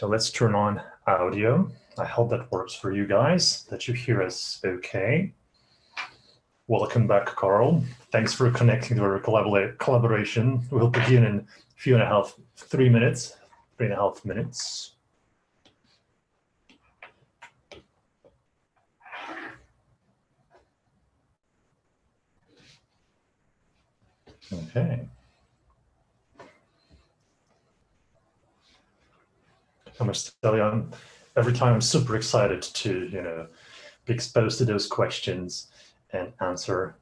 So let's turn on audio. I hope that works for you guys, that you hear us okay. Welcome back, Carl. Thanks for connecting to our collaboration. We'll begin in 3 minutes. Okay. I must tell you, every time I'm super excited to, be exposed to those questions and answer.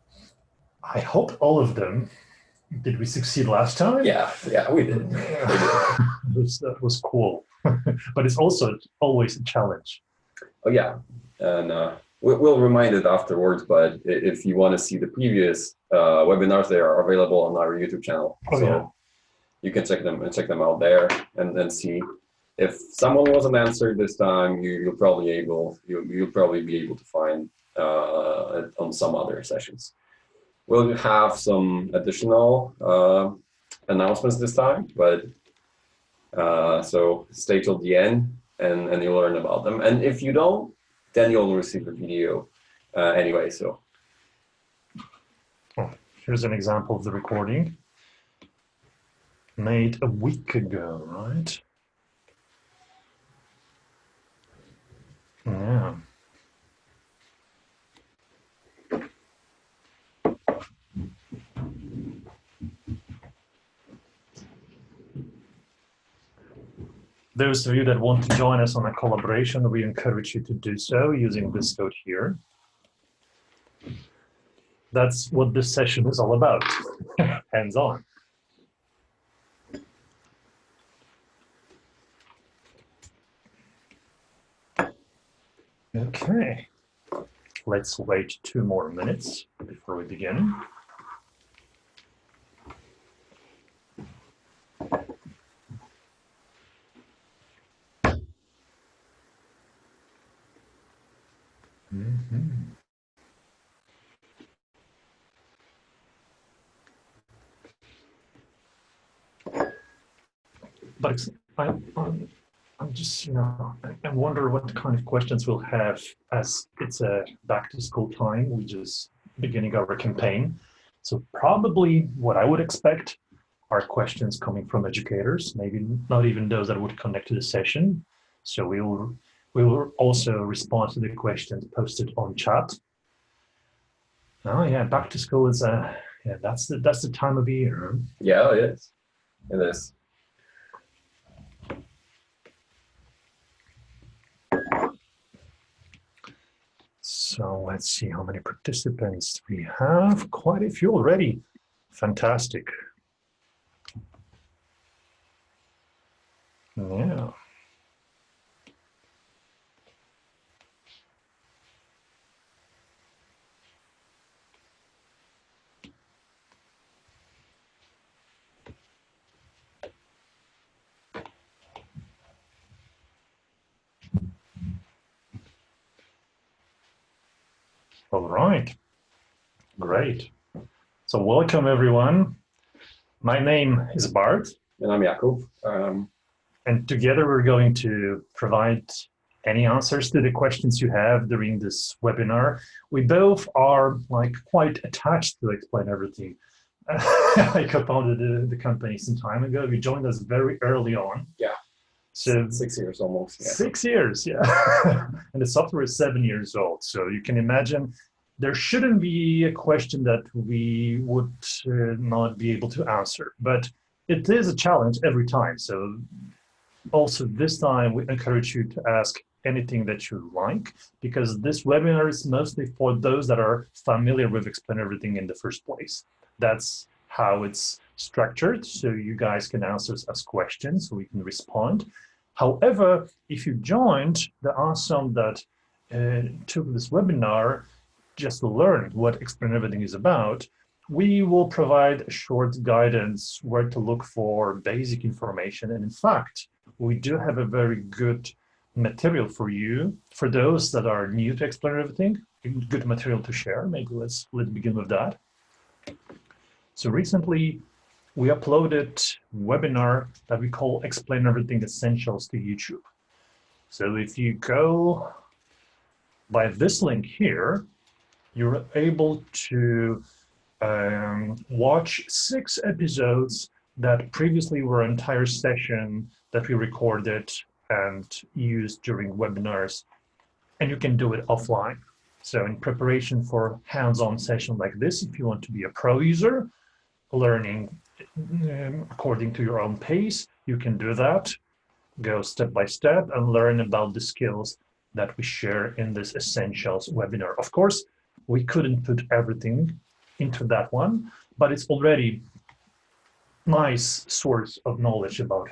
I hope all of them. Did we succeed last time? Yeah, we did. That was cool. But it's also always a challenge. Oh, yeah. And we'll remind it afterwards, but if you want to see the previous webinars, they are available on our YouTube channel. Oh, so yeah. You can check them out there and then see if someone wasn't answered this time, you'll probably be able to find it on some other sessions. We'll have some additional announcements this time, but so stay till the end and you'll learn about them. And if you don't, then you'll receive the video anyway. So here's an example of the recording made a week ago, right? Yeah. Those of you that want to join us on a collaboration, we encourage you to do so using this code here. That's what this session is all about, hands-on. Okay, let's wait 2 more minutes before we begin. But I'm just, I wonder what kind of questions we'll have as it's a back-to-school time. We're just beginning our campaign. So probably what I would expect are questions coming from educators, maybe not even those that would connect to the session. So we will also respond to the questions posted on chat. Oh yeah, back to school is that's the time of year. yeah, it is. It is. So let's see how many participants we have. Quite a few already. Fantastic. Yeah. All right, great. So welcome everyone. My name is Bart. And I'm Jakub. And together we're going to provide any answers to the questions you have during this webinar. We both are quite attached to Explain Everything. I co-founded the company some time ago. You joined us very early on. Yeah. So 6 years almost. Yeah. 6 years, yeah. And the software is 7 years old. So you can imagine there shouldn't be a question that we would not be able to answer. But it is a challenge every time. So also this time we encourage you to ask anything that you like, because this webinar is mostly for those that are familiar with Explain Everything in the first place. That's how it's structured. So you guys can answer us questions so we can respond. However, if you joined, there are some that took this webinar just to learn what Explain Everything is about. We will provide a short guidance where to look for basic information. And in fact, we do have a very good material for you, for those that are new to Explain Everything, good material to share. Maybe let's begin with that. So recently, we uploaded webinar that we call Explain Everything Essentials to YouTube. So if you go by this link here, you're able to watch 6 episodes that previously were an entire session that we recorded and used during webinars, and you can do it offline. So in preparation for hands-on session like this, if you want to be a pro user, learning according to your own pace, you can do that. Go step by step and learn about the skills that we share in this Essentials webinar. Of course, we couldn't put everything into that one, but it's already nice source of knowledge about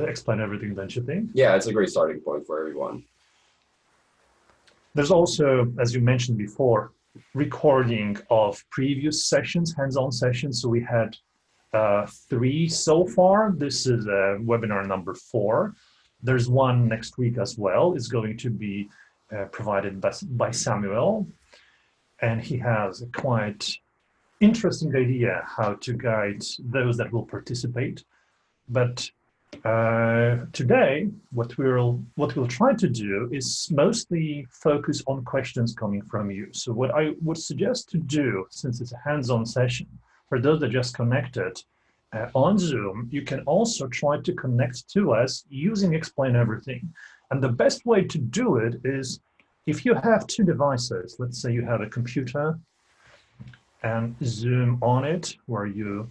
Explain Everything, don't you think? Yeah, it's a great starting point for everyone. There's also, as you mentioned before, recording of previous sessions, hands-on sessions. So we had 3 so far. This is webinar number 4. There's one next week as well. It's going to be provided by Samuel. And he has a quite interesting idea how to guide those that will participate. But today, what we'll try to do is mostly focus on questions coming from you. So what I would suggest to do, since it's a hands-on session, for those that just connected on Zoom, you can also try to connect to us using Explain Everything. And the best way to do it is if you have 2 devices. Let's say you have a computer and Zoom on it, where you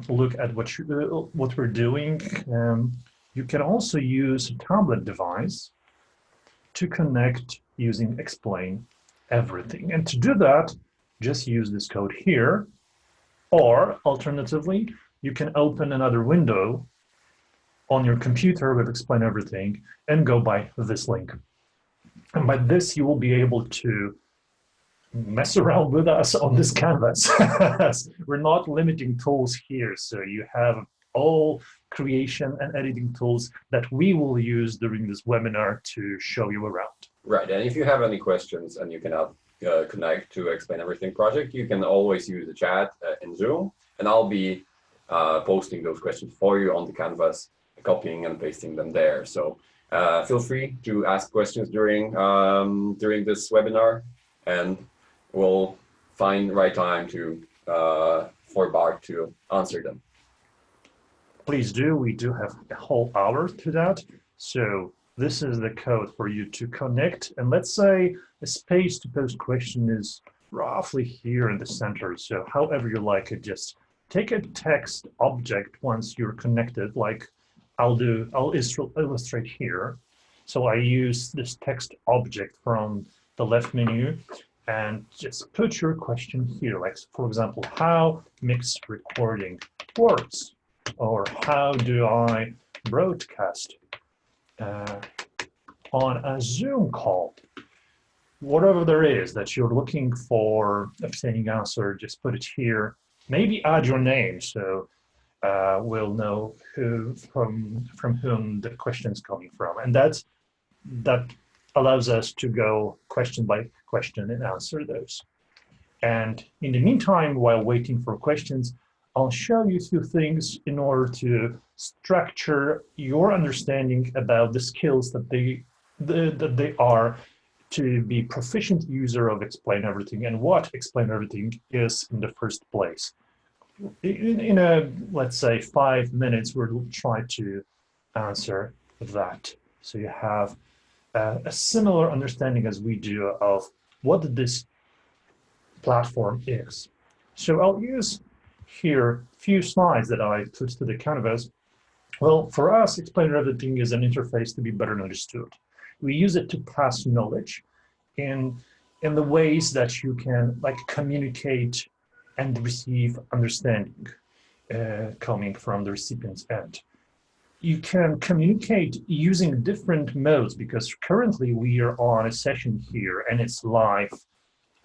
look at what we're doing. You can also use a tablet device to connect using Explain Everything. And to do that, just use this code here, or alternatively, you can open another window on your computer with Explain Everything and go by this link. And by this, you will be able to mess around with us on this canvas. We're not limiting tools here, so you have all creation and editing tools that we will use during this webinar to show you around. Right, and if you have any questions and you cannot connect to Explain Everything project, you can always use the chat in Zoom, and I'll be posting those questions for you on the canvas, copying and pasting them there. So feel free to ask questions during this webinar, and we'll find the right time to for Bart to answer them. Please do. We do have a whole hour to that. So this is the code for you to connect. And let's say the space to post question is roughly here in the center. So however you like it, just take a text object once you're connected, like I'll illustrate here. So I use this text object from the left menu and just put your question here. Like, for example, how mixed recording works, or how do I broadcast on a Zoom call? Whatever there is that you're looking for obtaining answer, just put it here. Maybe add your name, so we'll know from whom the question is coming from. And that allows us to go question by question and answer those. And in the meantime, while waiting for questions, I'll show you 2 things in order to structure your understanding about the skills that they are to be proficient user of Explain Everything and what Explain Everything is in the first place. In let's say 5 minutes, we'll try to answer that. So you have a similar understanding as we do of what this platform is. So I'll use here a few slides that I put to the canvas. Well, for us, Explain Everything is an interface to be better understood. We use it to pass knowledge in the ways that you can communicate and receive understanding coming from the recipient's end. You can communicate using different modes, because currently we are on a session here and it's live,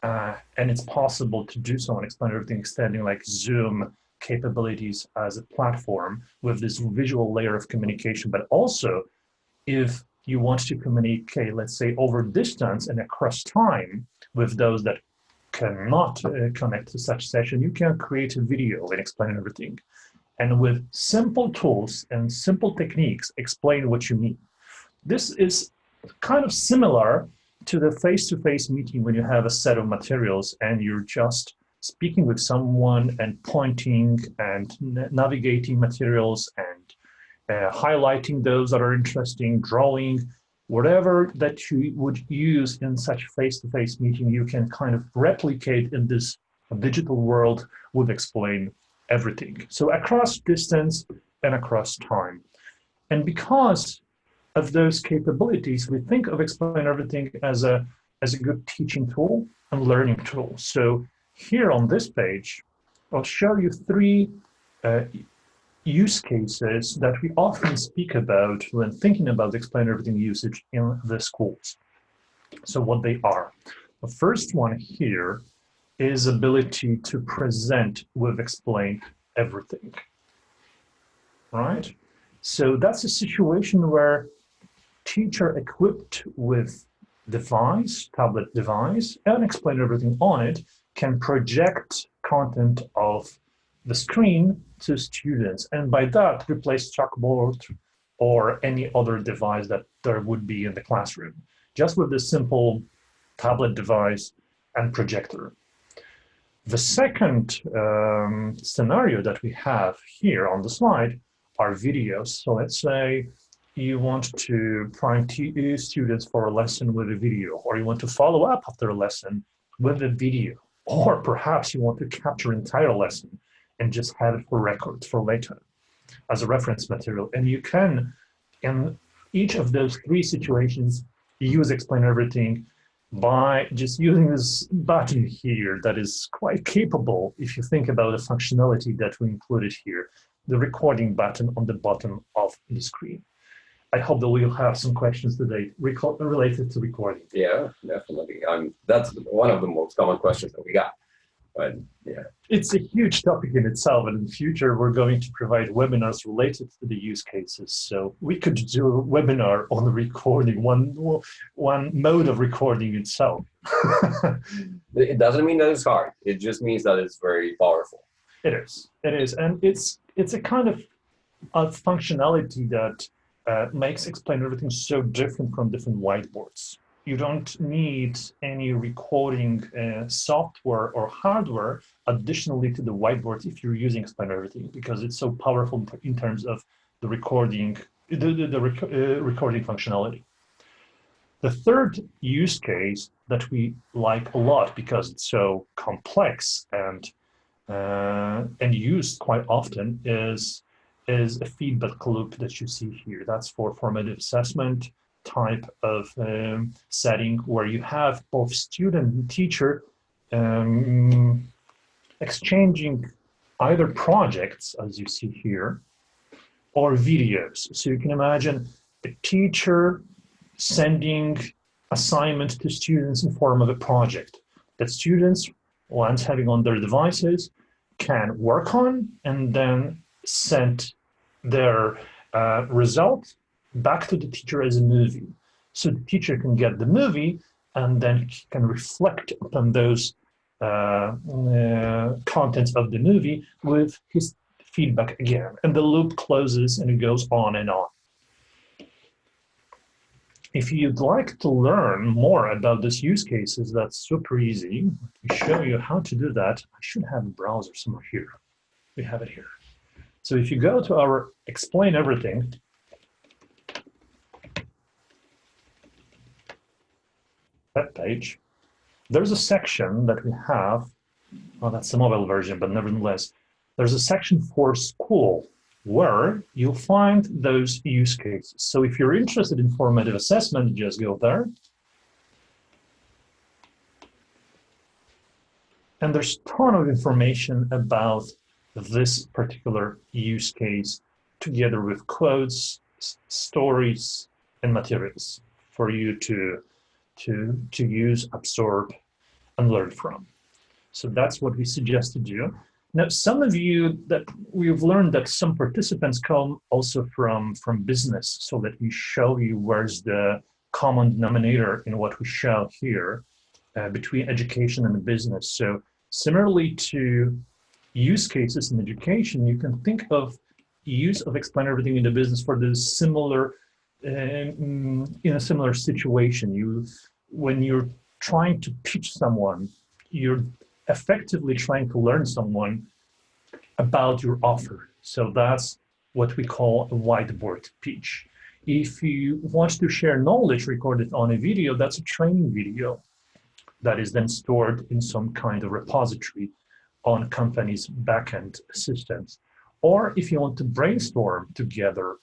and it's possible to do so and Explain Everything extending like Zoom capabilities as a platform with this visual layer of communication. But also, if you want to communicate, let's say, over distance and across time with those that cannot connect to such session, you can create a video and Explain Everything. and with simple tools and simple techniques explain what you mean. This is kind of similar to the face-to-face meeting when you have a set of materials and you're just speaking with someone and pointing and navigating materials and highlighting those that are interesting, drawing, whatever that you would use in such a face-to-face meeting, you can kind of replicate in this digital world with Explain Everything. So across distance and across time. And because of those capabilities, we think of Explain Everything as a good teaching tool and learning tool. So here on this page, I'll show you three use cases that we often speak about when thinking about Explain Everything usage in the schools. So what they are. The first one here is ability to present with Explain Everything, right? So that's a situation where teacher equipped with device, tablet device, and Explain Everything on it can project content of the screen to students, and by that replace chalkboard or any other device that there would be in the classroom, just with this simple tablet device and projector. The second scenario that we have here on the slide are videos. So let's say you want to prime students for a lesson with a video, or you want to follow up after a lesson with a video, or perhaps you want to capture entire lesson and just have it for records for later as a reference material. And you can, in each of those three situations, use Explain Everything by just using this button here that is quite capable if you think about the functionality that we included here, the recording button on the bottom of the screen. I hope that we'll have some questions today related to recording. Yeah, definitely. That's one of the most common questions that we got. But yeah, it's a huge topic in itself, and in the future we're going to provide webinars related to the use cases. So we could do a webinar on the recording, one mode of recording itself. It doesn't mean that it's hard. It just means that it's very powerful. It is, and it's a kind of a functionality that makes Explain Everything so different from different whiteboards. You don't need any recording software or hardware additionally to the whiteboard if you're using Explain Everything, because it's so powerful in terms of the recording, recording functionality. The third use case that we like a lot because it's so complex and used quite often is a feedback loop that you see here. That's for formative assessment type of setting where you have both student and teacher exchanging either projects, as you see here, or videos. So you can imagine a teacher sending assignments to students in form of a project that students, once having on their devices, can work on and then send their result back to the teacher as a movie. So the teacher can get the movie and then can reflect upon those contents of the movie with his feedback again. And the loop closes and it goes on and on. If you'd like to learn more about these use cases, that's super easy. Let me show you how to do that. I should have a browser somewhere here. We have it here. So if you go to our Explain Everything, web page, there's a section that we have, well, that's the mobile version, but nevertheless, there's a section for school where you'll find those use cases. So if you're interested in formative assessment, just go there. And there's a ton of information about this particular use case together with quotes, stories, and materials for you to use, absorb, and learn from. So that's what we suggest to do. Now, some of you that we've learned that some participants come also from business, so let me show you where's the common denominator in what we show here between education and business. So similarly to use cases in education, you can think of use of Explain Everything in the business for the similar, in a similar situation. When you're trying to pitch someone, you're effectively trying to learn someone about your offer. So that's what we call a whiteboard pitch. If you want to share knowledge recorded on a video, that's a training video that is then stored in some kind of repository on companies' backend systems. Or if you want to brainstorm together,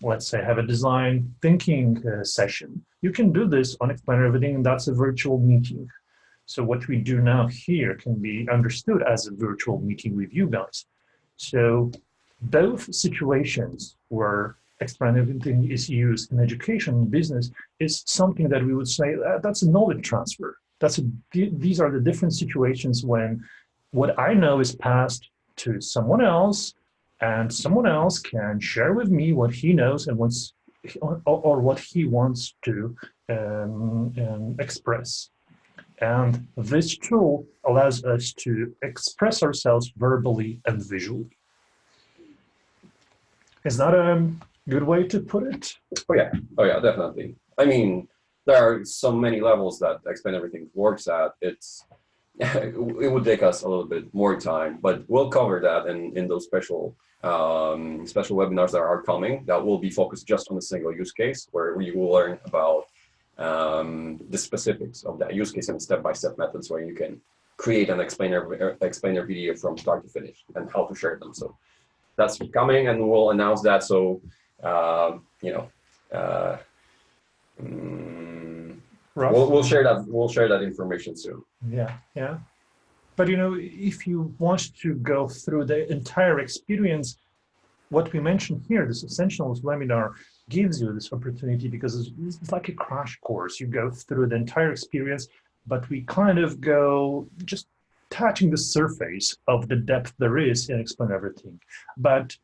let's say have a design thinking session, you can do this on Explain Everything, and that's a virtual meeting. So what we do now here can be understood as a virtual meeting with you guys. So both situations where Explain Everything is used in education and business is something that we would say that's a knowledge transfer. These are the different situations when what I know is passed to someone else, and someone else can share with me what he knows and wants, or what he wants to express. And this tool allows us to express ourselves verbally and visually. Is that a good way to put it? Oh yeah, definitely. I mean, there are so many levels that Explain Everything works at. It would take us a little bit more time, but we'll cover that in those special webinars that are coming. That will be focused just on a single use case, where we will learn about the specifics of that use case and step-by-step methods where you can create an explainer video from start to finish and how to share them. So that's coming, and we'll announce that. So we'll share that. We'll share that information soon. Yeah. But if you want to go through the entire experience, what we mentioned here, this Essentials webinar, gives you this opportunity because it's like a crash course. You go through the entire experience, but we kind of go just touching the surface of the depth there is in Explain Everything. But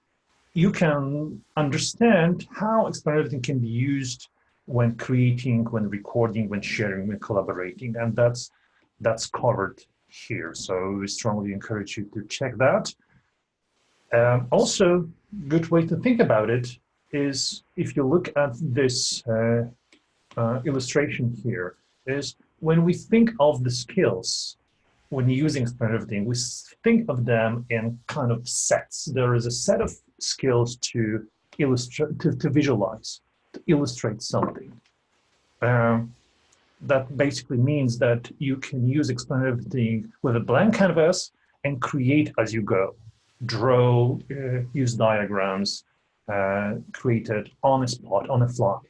you can understand how Explain Everything can be used when creating, when recording, when sharing, when collaborating, and that's covered here. So we strongly encourage you to check that. Also, good way to think about it is if you look at this illustration here, is when we think of the skills when using Explain Everything, we think of them in kind of sets. There is a set of skills to illustrate, to visualize, to illustrate something. That basically means that you can use Explain Everything with a blank canvas and create as you go. Draw, use diagrams, create it on the spot, on the fly.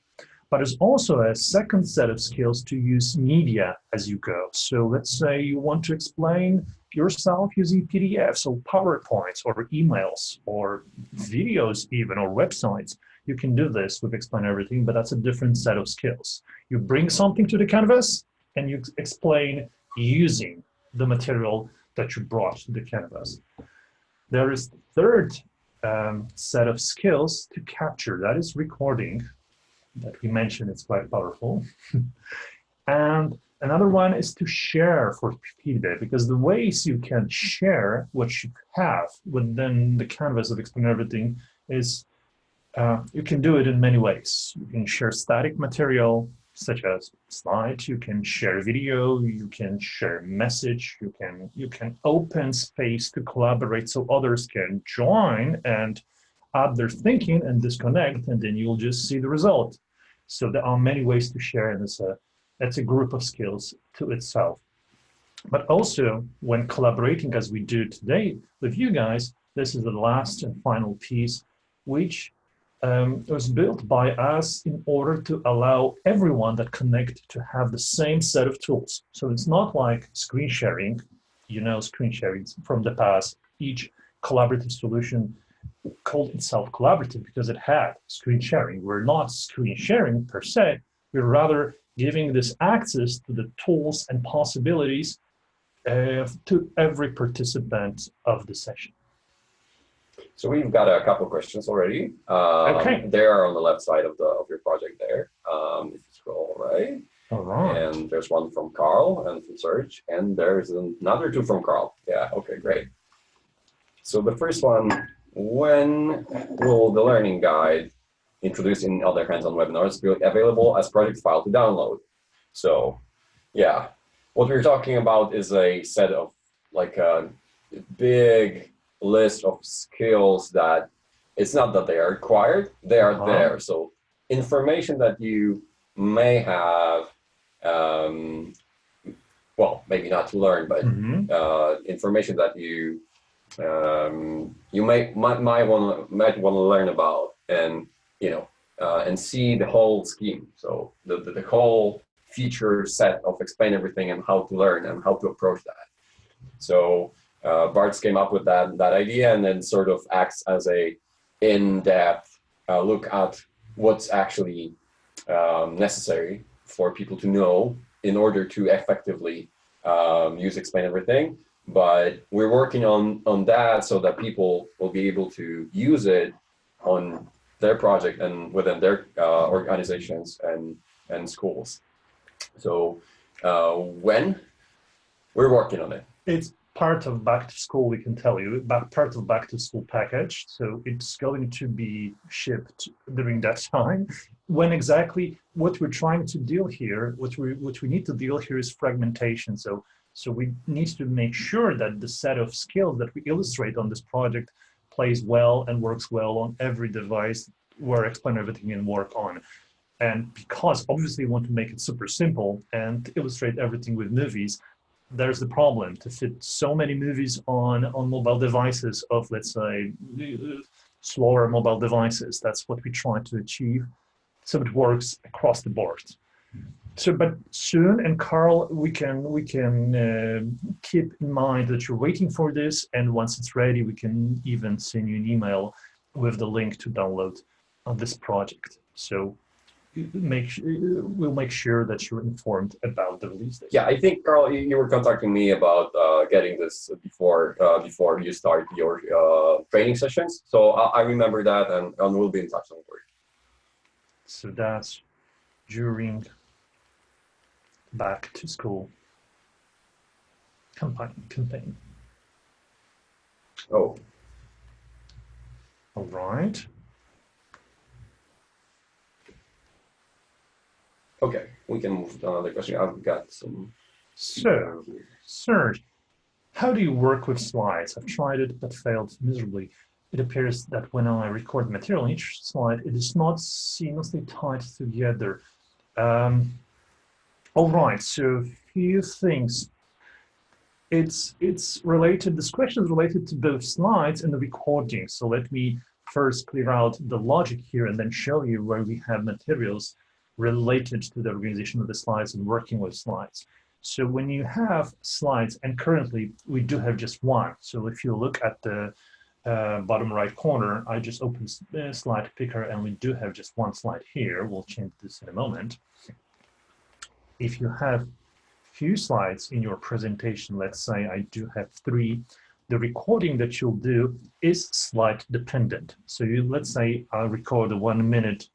But there's also a second set of skills to use media as you go. So let's say you want to explain yourself using PDFs or PowerPoints or emails or videos even, or websites. You can do this with Explain Everything, but that's a different set of skills. You bring something to the canvas and you explain using the material that you brought to the canvas. There is the third set of skills to capture, that is recording, that we mentioned. It's quite powerful. And another one is to share for feedback, because the ways you can share what you have within the canvas of Explain Everything is you can do it in many ways. You can share static material, such as slides. You can share video. You can share message. You can open space to collaborate so others can join and add their thinking and disconnect, and then you'll just see the result. So there are many ways to share, and it's a group of skills to itself. But also, when collaborating, as we do today with you guys, this is the last and final piece, which was built by us in order to allow everyone that connect to have the same set of tools. So it's not like screen sharing. Screen sharing from the past. Each collaborative solution called itself collaborative because it had screen sharing. We're not screen sharing per se. We're rather giving this access to the tools and possibilities to every participant of the session. So we've got a couple of questions already. Okay. They are on the left side of your project there. If you scroll right. All right. And there's one from Carl and from Serge, and there's another two from Carl. Yeah. Okay. Great. So the first one, when will the learning guide introduced in other hands-on webinars be available as project file to download? So yeah, what we're talking about is a set of like a big list of skills that it's not that they are required, they are there. So information that you may have, well, maybe not to learn, but information that you you might want to learn about, and and see the whole scheme. So the whole feature set of explain everything and how to learn and how to approach that. So Bart's came up with that idea, and then sort of acts as a in-depth look at what's actually necessary for people to know in order to effectively use explain everything. But we're working on that so that people will be able to use it on their project and within their organizations and schools. So when we're working on it. It's part of back to school, we can tell you, part of back to school package. So it's going to be shipped during that time. When exactly, what we're trying to deal here, what we need to deal here is fragmentation. So we need to make sure that the set of skills that we illustrate on this project plays well and works well on every device where explain everything can work on. And because obviously we want to make it super simple and illustrate everything with movies, there's the problem to fit so many movies on mobile devices of, let's say, slower mobile devices. That's what we try to achieve, so it works across the board. So, but soon, and Carl, we can keep in mind that you're waiting for this, and once it's ready, we can even send you an email with the link to download on this project. So we'll make sure that you're informed about the release date. Yeah, I think, Carl, you were contacting me about getting this before you start your training sessions. So I remember that, and we'll be in touch. Don't worry. So that's during back to school campaign. Oh. All right. Okay, we can move to another question. I've got some. So, Serge, how do you work with slides? I've tried it, but failed miserably. It appears that when I record material in each slide, it is not seamlessly tied together. All right, so a few things. It's related, this question is related to both slides and the recording. So let me first clear out the logic here and then show you where we have materials related to the organization of the slides and working with slides. So when you have slides, and currently we do have just one. So if you look at the bottom right corner, I just opened the slide picker and we do have just one slide here. We'll change this in a moment. If you have few slides in your presentation, let's say I do have 3, the recording that you'll do is slide dependent. So let's say I record a 1-minute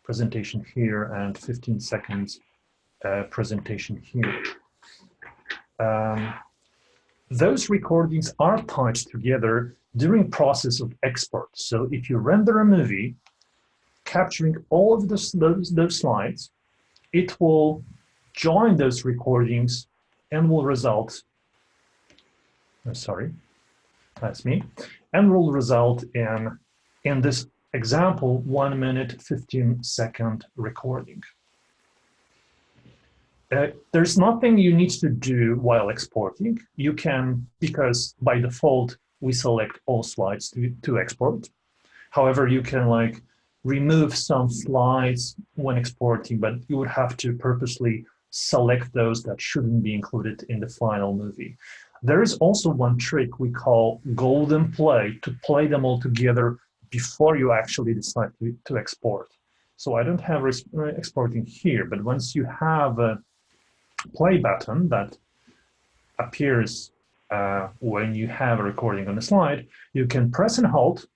presentation here and 15 seconds presentation here. Those recordings are tied together during process of export. So if you render a movie capturing all of those slides, it will join those recordings and will result, sorry, that's me, and will result in this example 1-minute 15-second recording. There's nothing you need to do while exporting. You can, because by default we select all slides to export. However, you can like remove some slides when exporting, but you would have to purposely select those that shouldn't be included in the final movie. There is also one trick we call golden play, to play them all together before you actually decide to export. So I don't have exporting here, but once you have a play button that appears when you have a recording on the slide, you can press and hold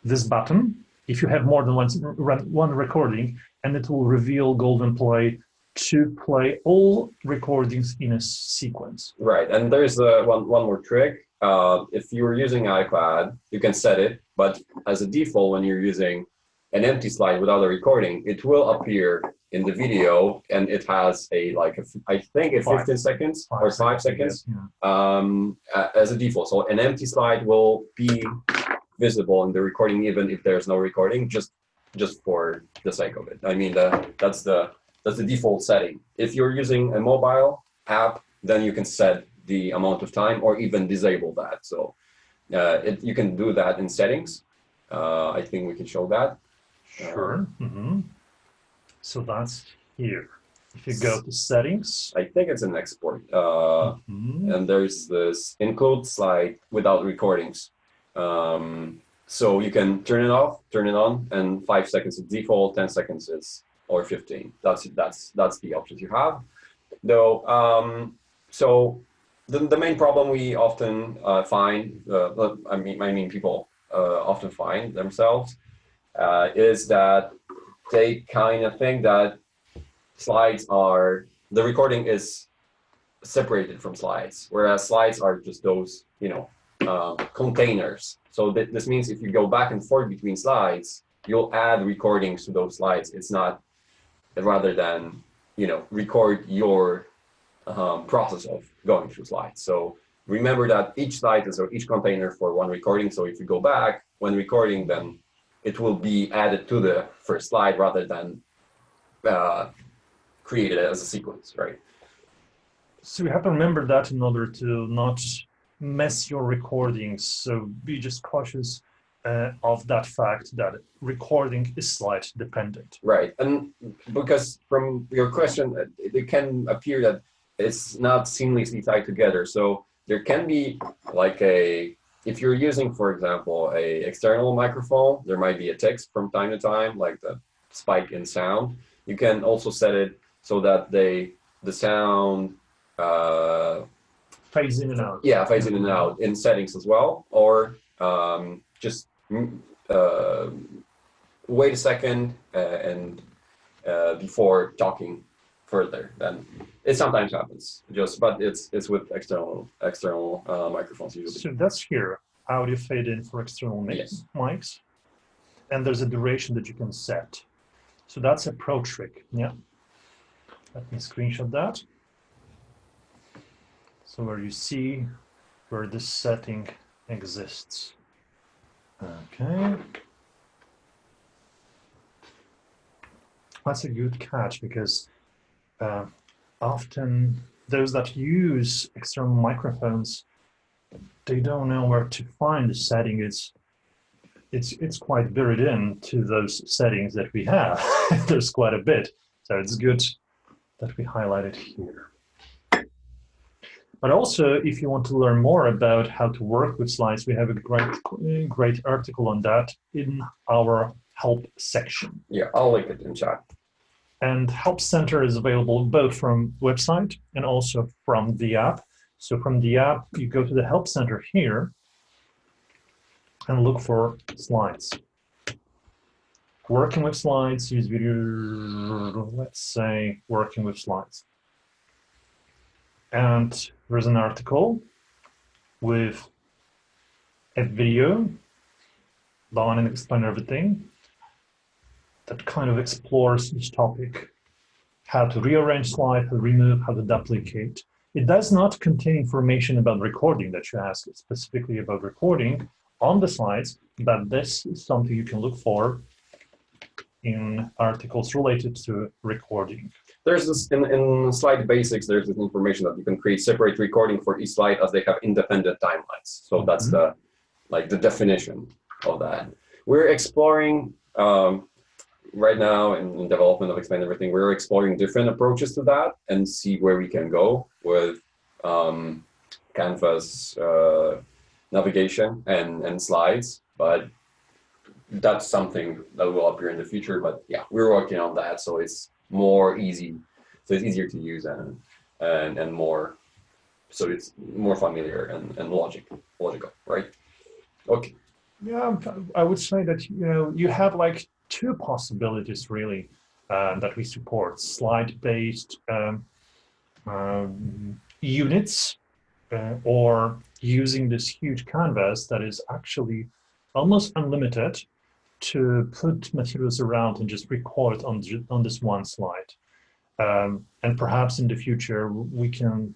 this button if you have more than one recording, and it will reveal golden play to play all recordings in a sequence. Right, and there's one more trick. If you're using iPad, you can set it, but as a default, when you're using an empty slide without a recording, it will appear in the video, and it has I think 15 seconds or 5 seconds as a default. So an empty slide will be visible in the recording, even if there's no recording, just for the sake of it. I mean, that's the default setting. If you're using a mobile app, then you can set the amount of time or even disable that. So you can do that in settings. I think we can show that. Sure. So that's here. If you go to settings, I think it's an export. And there's this include slide without recordings. So you can turn it off, turn it on, and 5 seconds is default, 10 seconds is, or 15. That's the options you have. Though, so the main problem we often find, I mean people often find themselves, is that they kind of think that the recording is separated from slides, whereas slides are just those, containers. So this means if you go back and forth between slides, you'll add recordings to those slides. It's not rather than, record your process of going through slides. So remember that each slide is each container for one recording. So if you go back when recording, then it will be added to the first slide rather than created as a sequence, right? So you have to remember that in order to not mess your recordings. So be just cautious of that fact that recording is slide dependent. Right, and because from your question, it can appear that it's not seamlessly tied together. So there can be if you're using, for example, a external microphone, there might be a text from time to time, like the spike in sound. You can also set it so that the sound fades in and out. Yeah, fades in and out in settings as well, or just wait a second and before talking further. Then it sometimes happens, but it's with external microphones usually. So that's here, audio fade in for external mics, and there's a duration that you can set. So that's a pro trick. Yeah. Let me screenshot that. So where you see where this setting exists. Okay. That's a good catch because often those that use external microphones, they don't know where to find the setting. It's quite buried into those settings that we have. There's quite a bit. So it's good that we highlight it here. But also, if you want to learn more about how to work with slides, we have a great article on that in our help section. Yeah, I'll link it in chat. And Help Center is available both from website and also from the app. So from the app, you go to the Help Center here and look for slides. Working with slides, use video, let's say working with slides. And there's an article with a video, long and explain everything, that kind of explores this topic, how to rearrange slides, how to remove, how to duplicate. It does not contain information about recording that you ask specifically about recording on the slides, but this is something you can look for in articles related to recording. There's this in slide basics, there's this information that you can create separate recording for each slide as they have independent timelines. So that's the definition of that. We're exploring right now in development of Explain Everything, we're exploring different approaches to that and see where we can go with Canvas navigation and slides. But that's something that will appear in the future. But yeah, we're working on that, so it's it's easier to use and more, so it's more familiar and logical, right? Okay. Yeah, I would say that you have like two possibilities really. that we support slide-based units, or using this huge canvas that is actually almost unlimited to put materials around and just record on this one slide. And perhaps in the future, we can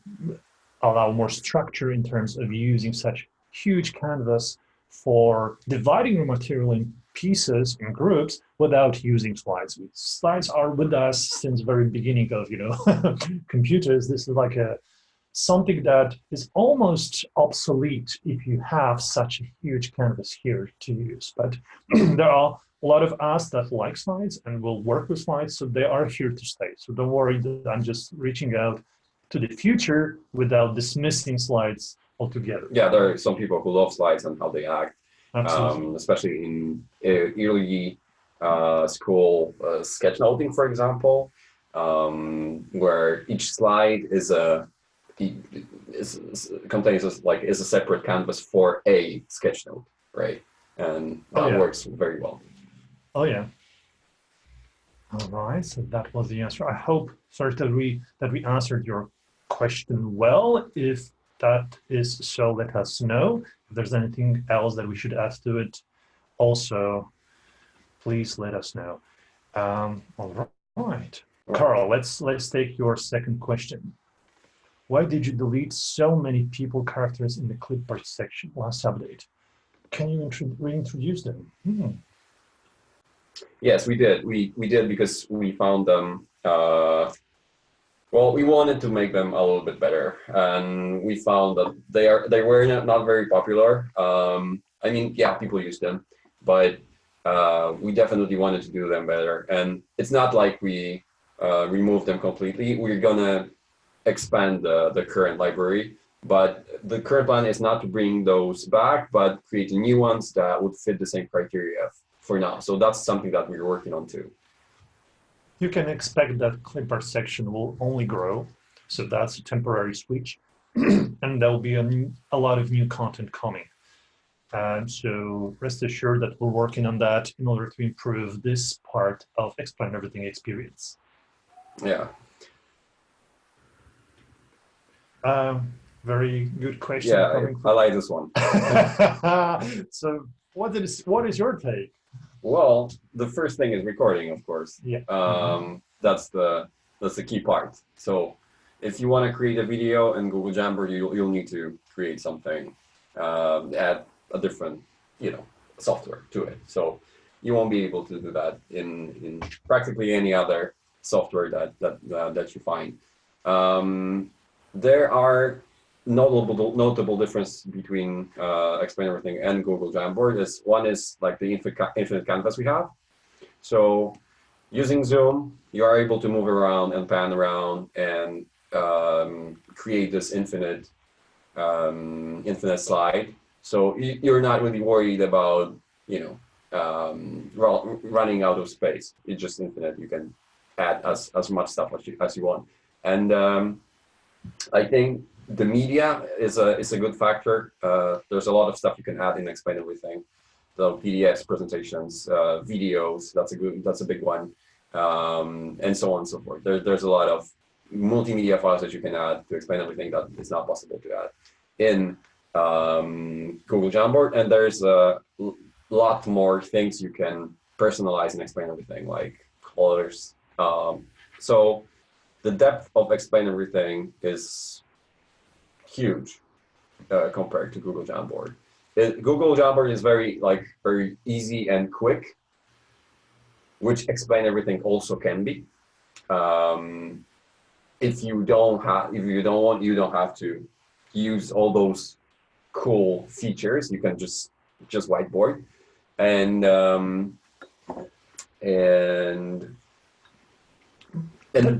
allow more structure in terms of using such huge canvas for dividing the material in pieces in groups without using slides. Slides are with us since the very beginning of computers. This is like something that is almost obsolete if you have such a huge canvas here to use. But there are a lot of us that like slides and will work with slides, so they are here to stay. So don't worry that I'm just reaching out to the future without dismissing slides altogether. Yeah, there are some people who love slides and how they act, especially in early school sketchnoting, for example, where each slide contains is a separate canvas for a sketchnote, right? And that works very well. Oh yeah. All right, so that was the answer. I hope, Serge, that we answered your question well. If that is so, let us know. If there's anything else that we should add to it, also, please let us know. All right, Carl, let's take your second question. Why did you delete so many people characters in the Clipart section last update? Can you reintroduce them? Yes, we did. We did because we found them. Well, we wanted to make them a little bit better, and we found that they were not very popular. I mean, yeah, people used them, but we definitely wanted to do them better. And it's not like we removed them completely. We're gonna expand the current library, but the current plan is not to bring those back, but create new ones that would fit the same criteria for now. So that's something that we're working on too. You can expect that Clipart section will only grow, so that's a temporary switch, and there'll be a lot of new content coming. And so rest assured that we're working on that in order to improve this part of Explain Everything experience. Yeah. Very good question. Yeah, I like this one. So what is your take? Well, the first thing is recording, of course. Yeah. That's the key part. So if you want to create a video in Google Jamboard, you'll need to create something, add a different, software to it. So you won't be able to do that in practically any other software that you find. There are notable difference between Explain Everything and Google Jamboard. One is like the infinite canvas we have. So using Zoom, you are able to move around and pan around and create this infinite slide. So you're not really worried about running out of space. It's just infinite. You can add as much stuff as you want. And I think the media is a good factor. There's a lot of stuff you can add in Explain Everything. So PDFs, presentations, videos. That's a big one, and so on and so forth. There's a lot of multimedia files that you can add to Explain Everything that is not possible to add in Google Jamboard. And there's a lot more things you can personalize and Explain Everything, like colors. So the depth of Explain Everything is huge compared to Google Jamboard. Google Jamboard is very easy and quick, which Explain Everything also can be. If you don't have to use all those cool features. You can just whiteboard,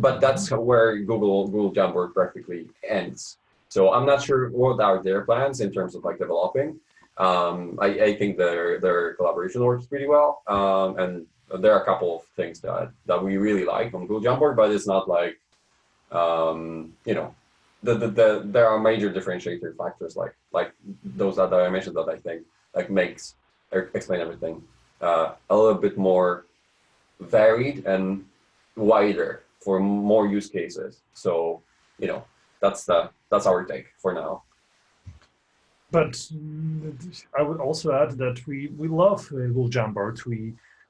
but that's where Google Jamboard practically ends. So I'm not sure what are their plans in terms of developing. I think their collaboration works pretty well, and there are a couple of things that we really like on Google Jamboard, but it's not like there are major differentiator factors like those that I mentioned that I think makes Explain Everything a little bit more varied and wider for more use cases. So, you know, that's our take for now. But I would also add that we love Google Jamboard.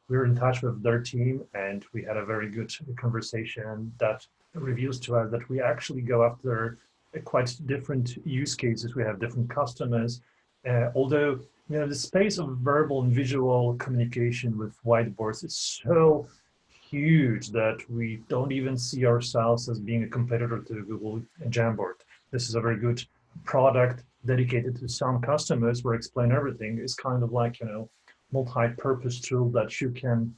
We're in touch with their team, and we had a very good conversation that reveals to us that we actually go after quite different use cases. We have different customers, although the space of verbal and visual communication with whiteboards is so huge that we don't even see ourselves as being a competitor to Google Jamboard. This is a very good product dedicated to some customers where Explain Everything is kind of like, multi-purpose tool that you can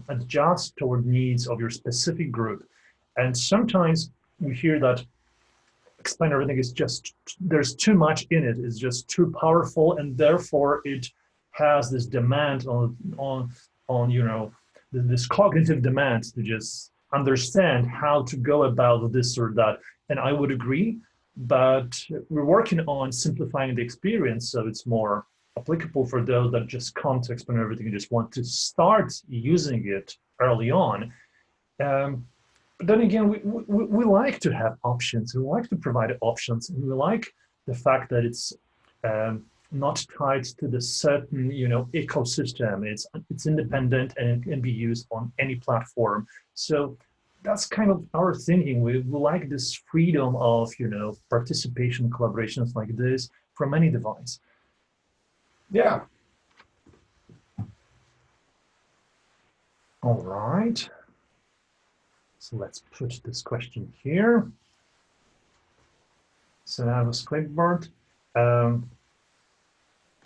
adjust toward needs of your specific group. And sometimes we hear that Explain Everything is just, there's too much in it, it's just too powerful, and therefore it has this demand on this cognitive demand to just understand how to go about this or that. And I would agree, but we're working on simplifying the experience so it's more applicable for those that just come to Explain Everything and just want to start using it early on. But then again, we like to have options. We like to provide options, and we like the fact that it's not tied to the certain ecosystem. It's independent and it can be used on any platform. So that's kind of our thinking. We like this freedom of participation, collaborations like this from any device. Yeah. All right. So let's put this question here. So that was Clipart.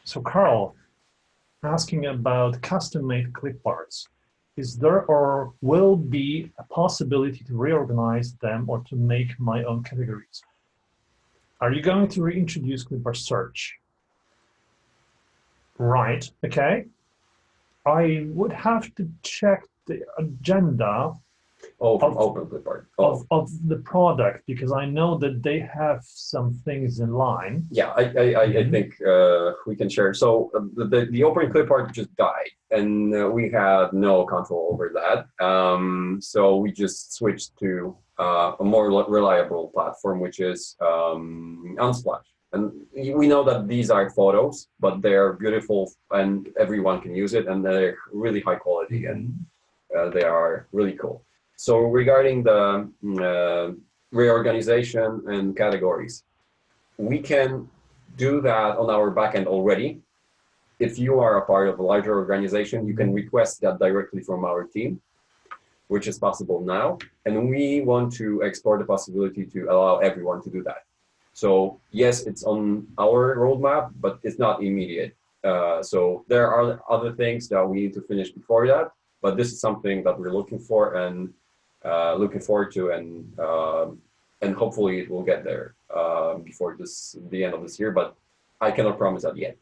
So Carl, asking about custom-made cliparts. Is there or will be a possibility to reorganize them or to make my own categories? Are you going to reintroduce Clipart search? Right, okay. I would have to check the agenda from Open Clipart. Of the product, because I know that they have some things in line. Yeah, I think we can share. So the Open Clipart just died, and we had no control over that. So we just switched to a more reliable platform, which is Unsplash. And we know that these are photos, but they're beautiful and everyone can use it, and they're really high quality, and they are really cool. So regarding the reorganization and categories, we can do that on our backend already. If you are a part of a larger organization, you can request that directly from our team, which is possible now. And we want to explore the possibility to allow everyone to do that. So yes, it's on our roadmap, but it's not immediate. So there are other things that we need to finish before that, but this is something that we're looking for and looking forward to, and hopefully it will get there before the end of this year, but I cannot promise that yet.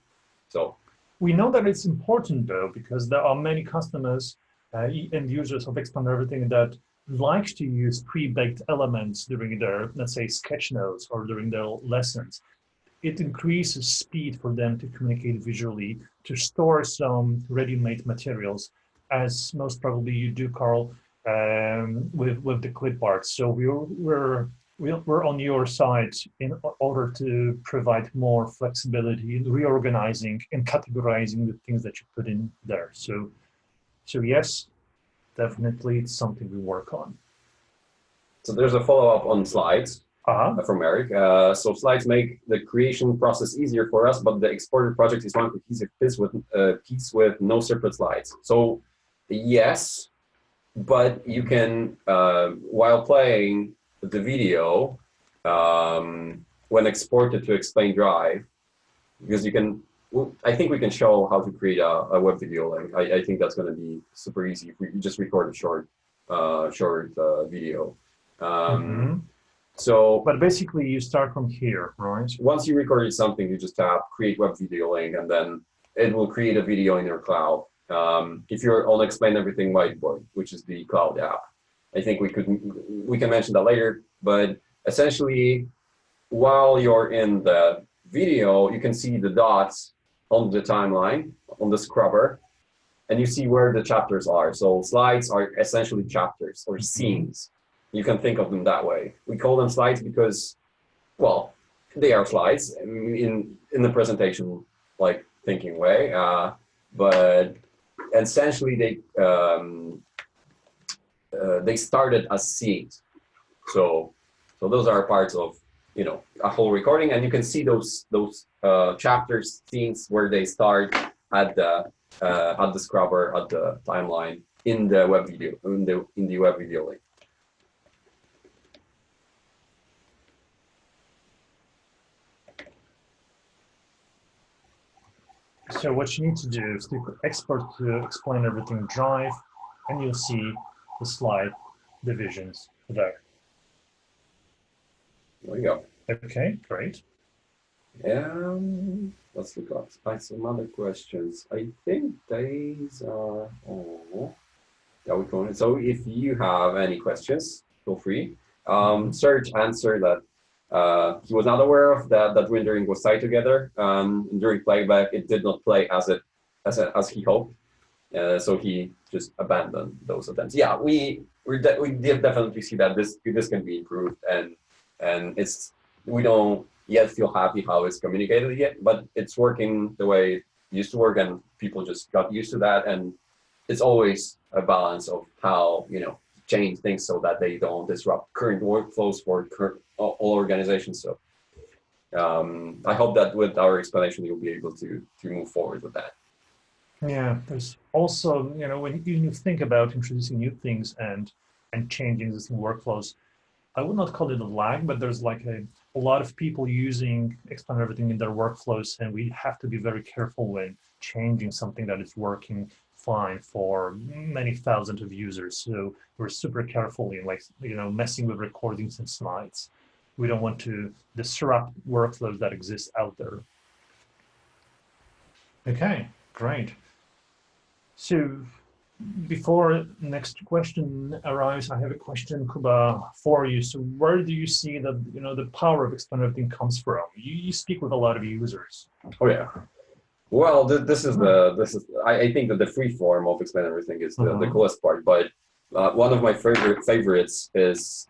So we know that it's important though, because there are many customers and users of Explain Everything that like to use pre-baked elements during their, let's say, sketch notes or during their lessons. It increases speed for them to communicate visually, to store some ready-made materials, as most probably you do, Carl, with the Clipart. So we're on your side in order to provide more flexibility in reorganizing and categorizing the things that you put in there. So yes, definitely it's something we work on. So there's a follow-up on slides from Eric. So slides make the creation process easier for us, but the exported project is one cohesive piece with no separate slides. So yes, but you can, while playing the video, when exported to Explain Drive, because you can, I think we can show how to create a web video link. I think that's going to be super easy if we just record a short video. So, but basically you start from here, right? Once you recorded something, you just tap create web video link, and then it will create a video in your cloud. If you're on Explain Everything Whiteboard, which is the cloud app, I think we can mention that later. But essentially, while you're in the video, you can see the dots on the timeline on the scrubber, and you see where the chapters are. So slides are essentially chapters or scenes. You can think of them that way. We call them slides because, well, they are slides in the presentation like thinking way, but essentially they started as scenes. So those are parts of a whole recording, and you can see those chapters, scenes where they start at the scrubber, at the timeline in the web video, in the web video link. So what you need to do is to export to explain everything drive, and you'll see the slide divisions there. There you go. Okay, great. Let's look at some other questions. I think these are all that we're going. So if you have any questions, feel free. Serge answered that he was not aware of that rendering was tied together. During playback, it did not play as he hoped, so he just abandoned those attempts. Yeah, we definitely see that this can be improved, and we don't yet feel happy how it's communicated yet, but it's working the way it used to work, and people just got used to that. And it's always a balance of how change things so that they don't disrupt current workflows for all organizations. So I hope that with our explanation you'll be able to move forward with that. Yeah, there's also when you think about introducing new things and changing existing workflows, I would not call it a lag, but there's like a lot of people using Explain Everything in their workflows, and we have to be very careful when changing something that is working fine for many thousands of users. So we're super careful in messing with recordings and slides. We don't want to disrupt workflows that exist out there. Okay, great. So before next question arrives, I have a question, Kuba, for you. So where do you see that the power of Explain Everything comes from? You speak with a lot of users. Oh yeah. Well, I think that the free form of Explain Everything is the coolest part. But one of my favorites is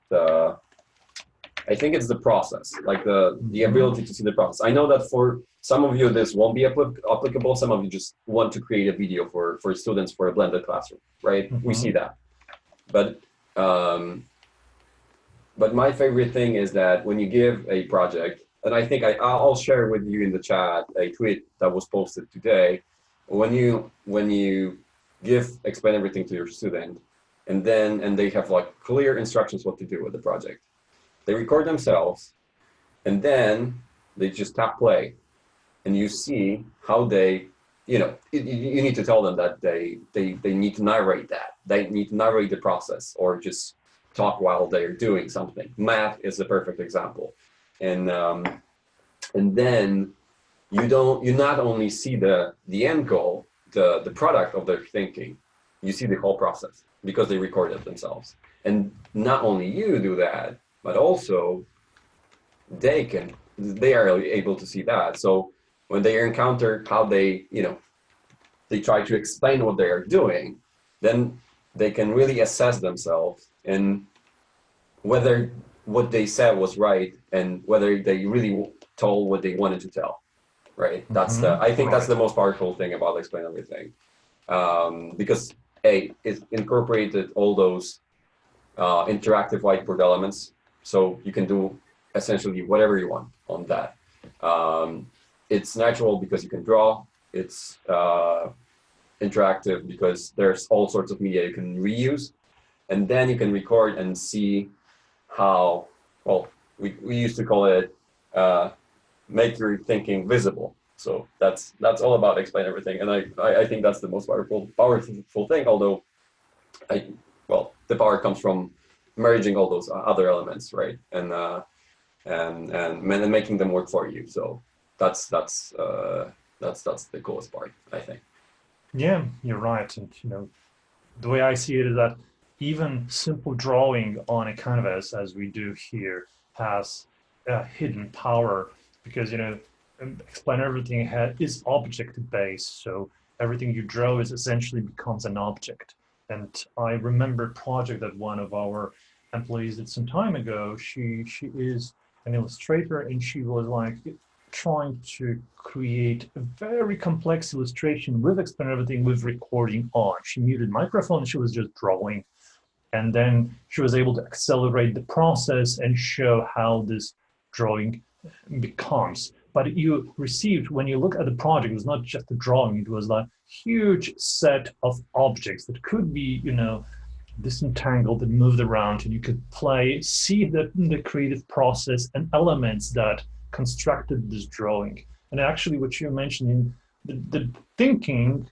I think it's the process, like the ability to see the process. I know that for some of you this won't be applicable. Some of you just want to create a video for students for a blended classroom, right? We see that, but my favorite thing is that when you give a project, and I think I'll share with you in the chat a tweet that was posted today. When you give Explain Everything to your student, and they have like clear instructions what to do with the project. They record themselves, and then they just tap play, and you see how they, you need to tell them that they need to narrate that. They need to narrate the process, or just talk while they're doing something. Math is the perfect example, and then you not only see the end goal, the product of their thinking, you see the whole process because they recorded themselves. And not only you do that, but also they are able to see that. So when they encounter how they try to explain what they are doing, then they can really assess themselves and whether what they said was right and whether they really told what they wanted to tell, right? That's I think that's the most powerful thing about Explain Everything, because it incorporated all those interactive whiteboard elements. So you can do essentially whatever you want on that. It's natural because you can draw. It's interactive because there's all sorts of media you can reuse. And then you can record and see how, well, we used to call it make your thinking visible. So that's all about Explain Everything. And I think that's the most powerful thing, although the power comes from merging all those other elements, right? And making them work for you. So that's the coolest part, I think. Yeah, you're right. And the way I see it is that even simple drawing on a canvas, as we do here, has a hidden power because Explain Everything is object based. So everything you draw is essentially becomes an object. And I remember a project that one of our employees did some time ago. She is an illustrator, and she was like trying to create a very complex illustration with Explain Everything with recording on. She muted microphone, she was just drawing. And then she was able to accelerate the process and show how this drawing becomes. But you received, when you look at the project, it was not just a drawing, it was a huge set of objects that could be, disentangled and moved around, and you could see the creative process and elements that constructed this drawing. And actually what you mentioned in the thinking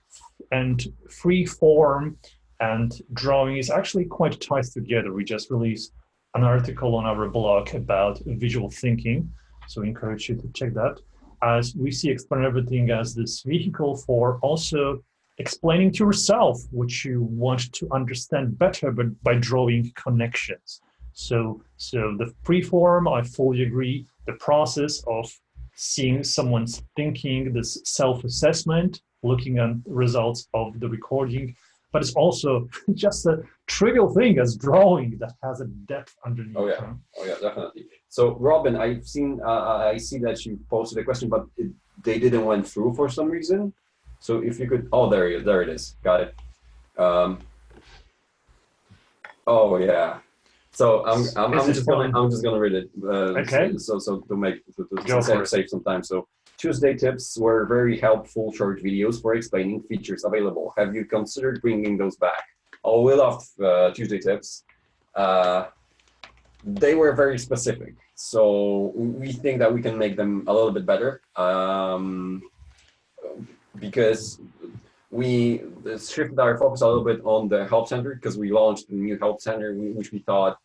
and free form and drawing is actually quite tied together. We just released an article on our blog about visual thinking, so we encourage you to check that, as we see Explain Everything as this vehicle for also explaining to yourself what you want to understand better, but by drawing connections. So the free form, I fully agree. The process of seeing someone's thinking, this self-assessment, looking at results of the recording, but it's also just a trivial thing as drawing that has a depth underneath. Oh yeah, definitely. So Robin, I see that you posted a question, but they didn't went through for some reason. So if you could, there it is, got it. Oh yeah. So I'm just gonna read it. Okay. So to save some time. So Tuesday tips were very helpful short videos for explaining features available. Have you considered bringing those back? Oh, we love Tuesday tips. They were very specific, so we think that we can make them a little bit better. Because we shifted our focus a little bit on the help center, because we launched a new help center, which we thought,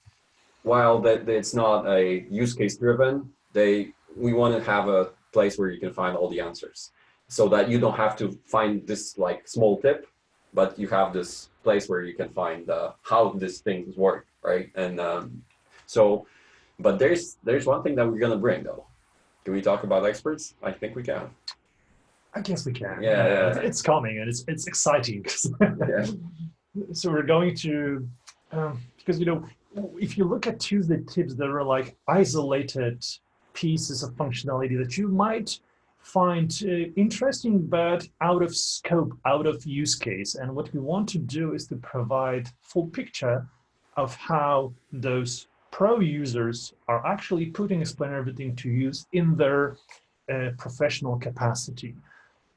while that it's not a use case driven, we want to have a place where you can find all the answers, so that you don't have to find this small tip, but you have this place where you can find how these things work, right? And but there's one thing that we're gonna bring though. Can we talk about experts? I think we can. I guess we can. Yeah. It's coming, and it's exciting. Yeah. So we're going to, because if you look at Tuesday tips, there are isolated pieces of functionality that you might find interesting, but out of scope, out of use case. And what we want to do is to provide full picture of how those pro users are actually putting Explain Everything to use in their professional capacity.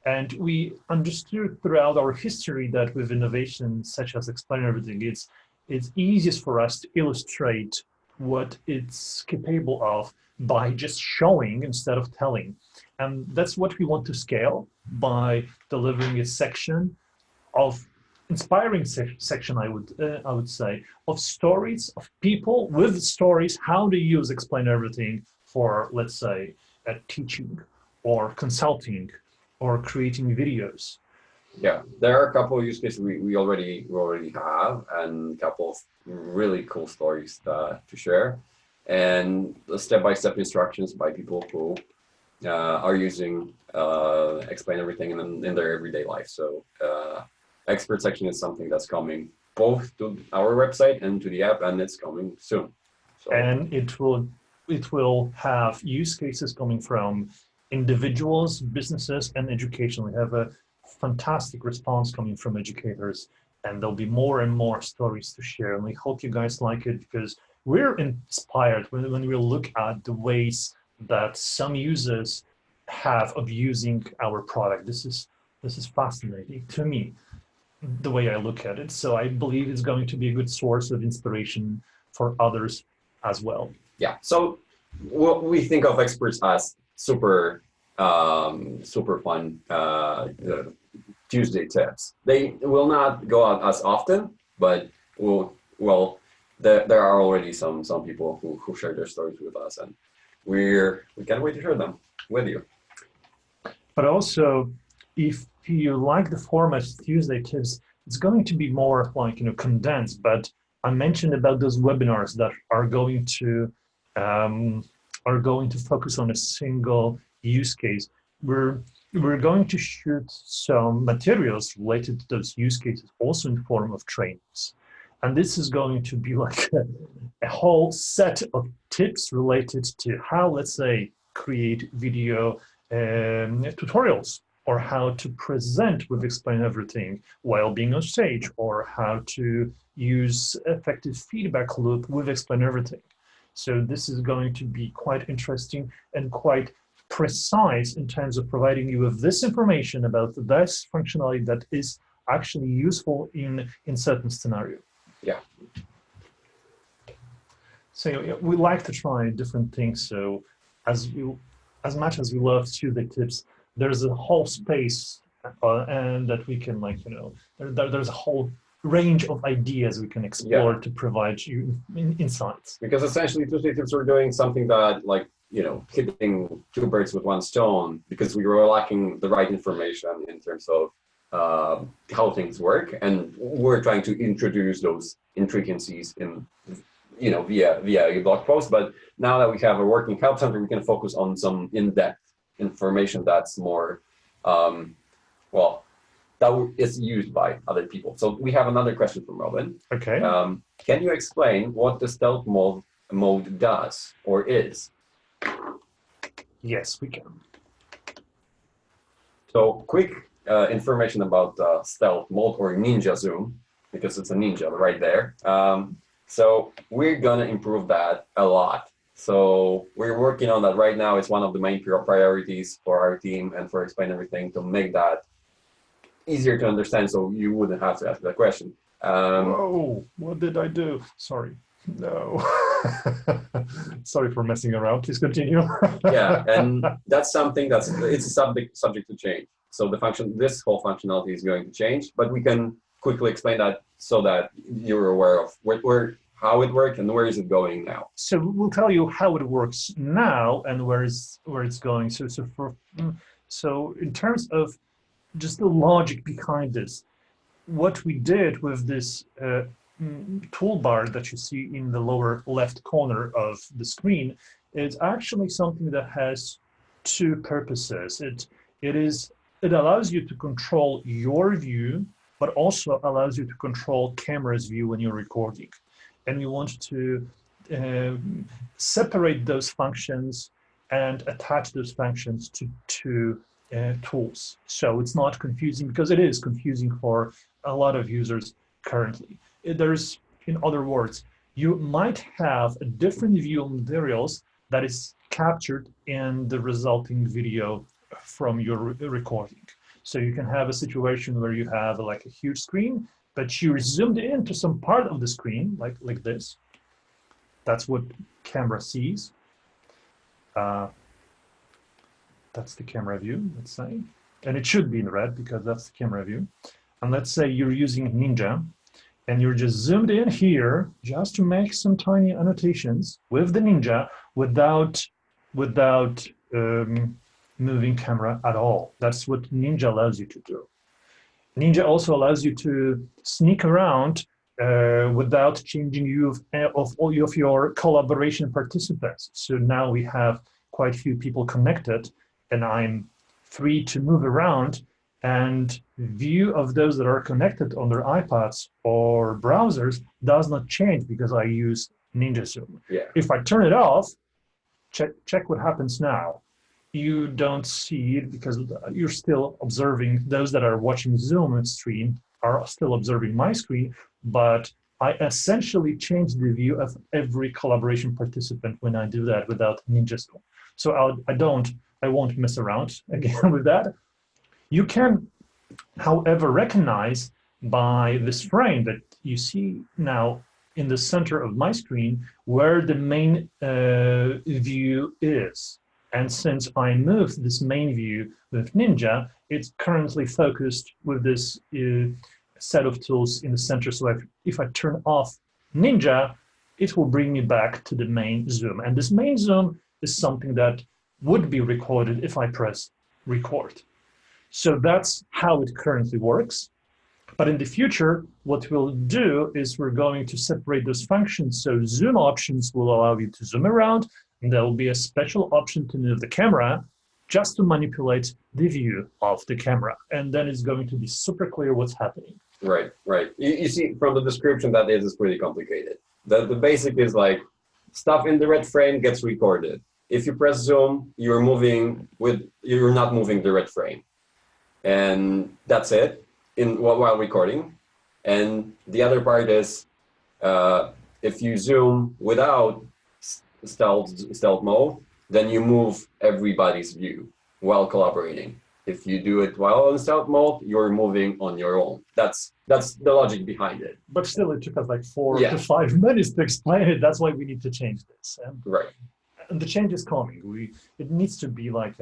And we understood throughout our history that with innovations such as Explain Everything, it's easiest for us to illustrate what it's capable of by just showing instead of telling. And that's what we want to scale by delivering a section of inspiring section, I would say, of stories of people with stories, how to use Explain Everything for, let's say, teaching or consulting or creating videos. Yeah, there are a couple of use cases we already have, and a couple of really cool stories to share, and the step-by-step instructions by people who are using Explain Everything in their everyday life. So expert section is something that's coming both to our website and to the app, and it's coming soon. So. And it will have use cases coming from individuals, businesses, and education. We have a fantastic response coming from educators, and there'll be more and more stories to share. And we hope you guys like it, because we're inspired when we look at the ways that some users have of using our product. This is fascinating to me, the way I look at it. So I believe it's going to be a good source of inspiration for others as well. Yeah. So what we think of experts as super fun Tuesday tips. They will not go out as often, but there are already some people who share their stories with us, and we can't wait to share them with you. But also, if you like the format Tuesday tips, it's going to be more condensed. But I mentioned about those webinars that are going to focus on a single use case. We're we're going to shoot some materials related to those use cases also in form of trainings. And this is going to be like a whole set of tips related to how, let's say, create video tutorials, or how to present with Explain Everything while being on stage, or how to use effective feedback loop with Explain Everything. So this is going to be quite interesting and quite precise in terms of providing you with this information about this functionality that is actually useful in certain scenario. Yeah. So we like to try different things. So as much as we love Tuesday tips, there's a whole space and that we can there's a whole range of ideas we can explore to provide you insights. Because essentially Tuesday tips were doing something that hitting two birds with one stone, because we were lacking the right information in terms of how things work, and we're trying to introduce those intricacies in via a blog post. But now that we have a working help center, we can focus on some in-depth information that's more that is used by other people. So we have another question from Robin. Okay. Can you explain what the stealth mode does or is? Yes, we can. So quick information about stealth mode, or ninja zoom, because it's a ninja right there. So we're gonna improve that a lot. So we're working on that right now. It's one of the main priorities for our team and for Explain Everything, to make that easier to understand, so you wouldn't have to ask that question. Whoa, what did I do? Sorry. No. Sorry for messing around. Please continue. Yeah, and that's something it's a subject to change. So this whole functionality is going to change, but we can quickly explain that so that you're aware of how it works and where is it going now. So we'll tell you how it works now and where it's going. So in terms of just the logic behind this, what we did with this toolbar that you see in the lower left corner of the screen is actually something that has two purposes. It allows you to control your view, but also allows you to control camera's view when you're recording. And we want to separate those functions and attach those functions to tools. So it's not confusing, because it is confusing for a lot of users currently. In other words, you might have a different view of materials that is captured in the resulting video from your recording. So you can have a situation where you have a huge screen, but you're zoomed into some part of the screen, like this. That's what camera sees. That's the camera view, let's say. And it should be in red because that's the camera view. And let's say you're using Ninja and you're just zoomed in here just to make some tiny annotations with the Ninja without moving camera at all. That's what Ninja allows you to do. Ninja also allows you to sneak around without changing view of all of your collaboration participants. So now we have quite a few people connected, and I'm free to move around, and view of those that are connected on their iPads or browsers does not change because I use Ninja Zoom. Yeah. If I turn it off, check what happens now. You don't see it because you're still observing. Those that are watching Zoom stream are still observing my screen, but I essentially change the view of every collaboration participant when I do that without Ninja Zoom. So I won't mess around again with that. You can, however, recognize by this frame that you see now in the center of my screen where the main view is. And since I moved this main view with Ninja, it's currently focused with this set of tools in the center. So if I turn off Ninja, it will bring me back to the main zoom. And this main zoom is something that would be recorded if I press record. So that's how it currently works. But in the future, what we'll do is we're going to separate those functions. So zoom options will allow you to zoom around, and there will be a special option to move the camera. just to manipulate the view of the camera. And then it's going to be super clear what's happening. Right, right. You see from the description that is pretty complicated. The basic is like stuff in the red frame gets recorded. If you press zoom, you're not moving the red frame. And that's it while recording. And the other part is if you zoom without stealth mode, then you move everybody's view while collaborating. If you do it while in stealth mode, you're moving on your own. That's the logic behind it. But still, it took us like 4 to 5 minutes to explain it. That's why we need to change this. Right. And the change is coming. It needs to be like,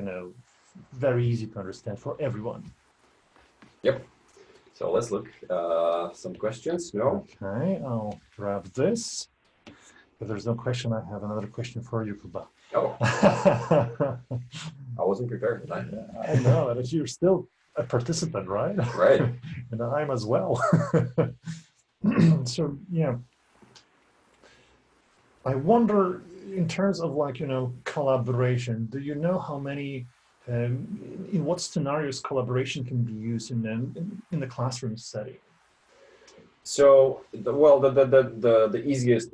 very easy to understand for everyone. Yep. So let's look some questions. No. Okay, I'll grab this. If there's no question, I have another question for you, Kuba. Oh. I wasn't prepared for that. I know, and you're still a participant, right? Right. And I'm as well. So, yeah. I wonder, in terms of collaboration, do you know how many, in what scenarios collaboration can be used in the classroom setting? So, the easiest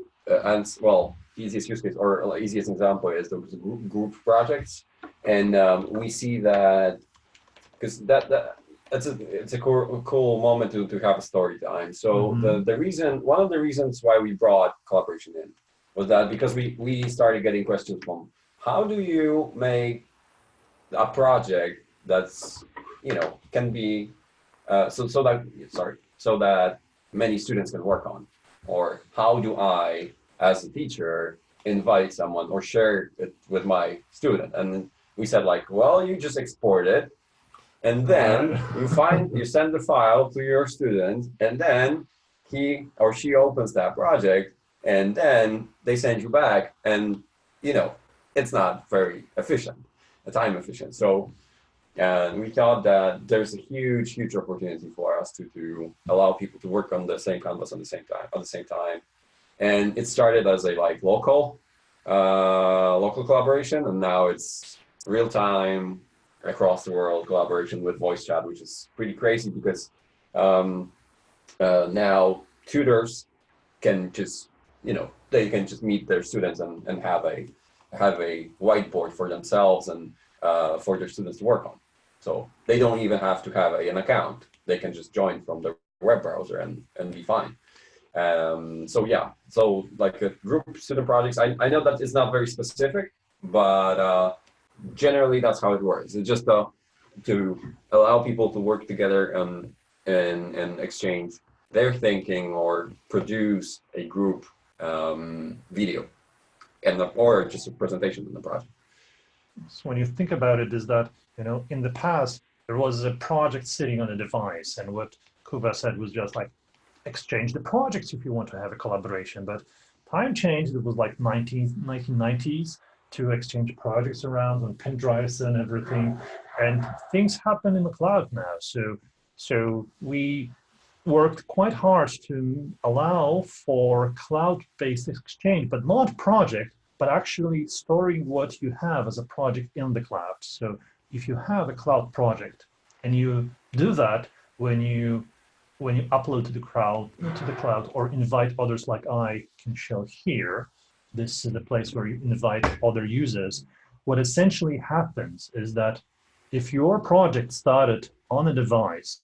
easiest use case or easiest example is the group projects, and we see that because it's a cool moment to have a story time. So one of the reasons why we brought collaboration in was that because we started getting questions from how do you make a project that's can be so that many students can work on, or how do I as a teacher invite someone or share it with my student. And we said well, you just export it and then you send the file to your student, and then he or she opens that project and then they send you back, and it's not very time efficient. So we thought that there's a huge opportunity for us to allow people to work on the same canvas at the same time. And it started as a local collaboration, and now it's real time across the world collaboration with voice chat, which is pretty crazy because now tutors can just they can just meet their students and have a whiteboard for themselves and for their students to work on. So they don't even have to have an account. They can just join from the web browser and be fine. So group student projects, I know that it's not very specific, but generally that's how it works. It's just to allow people to work together and exchange their thinking or produce a group video or just a presentation in the project. So when you think about it, is that in the past there was a project sitting on a device, and what Kuba said was just exchange the projects if you want to have a collaboration. But time changed. It was 1990s to exchange projects around on pen drives and everything, and things happen in the cloud now. So we worked quite hard to allow for cloud-based exchange, but not project, but actually storing what you have as a project in the cloud. So if you have a cloud project and you do that when you upload to the cloud or invite others, like I can show here, this is the place where you invite other users. What essentially happens is that if your project started on a device,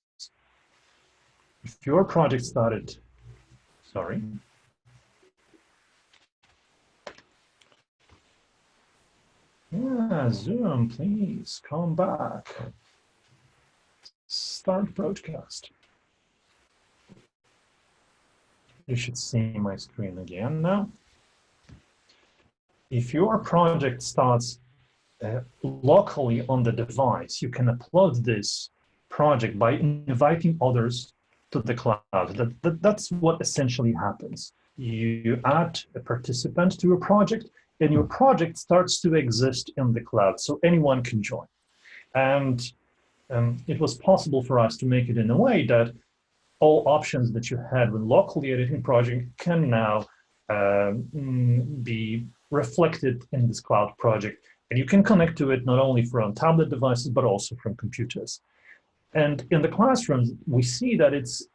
Zoom, please come back. Start broadcast. You should see my screen again now. If your project starts locally on the device, you can upload this project by inviting others to the cloud. That's what essentially happens. You add a participant to a project, and your project starts to exist in the cloud, so anyone can join. And it was possible for us to make it in a way that all options that you had when locally editing project can now be reflected in this cloud project. And you can connect to it not only from tablet devices, but also from computers. And in the classrooms, we see that it's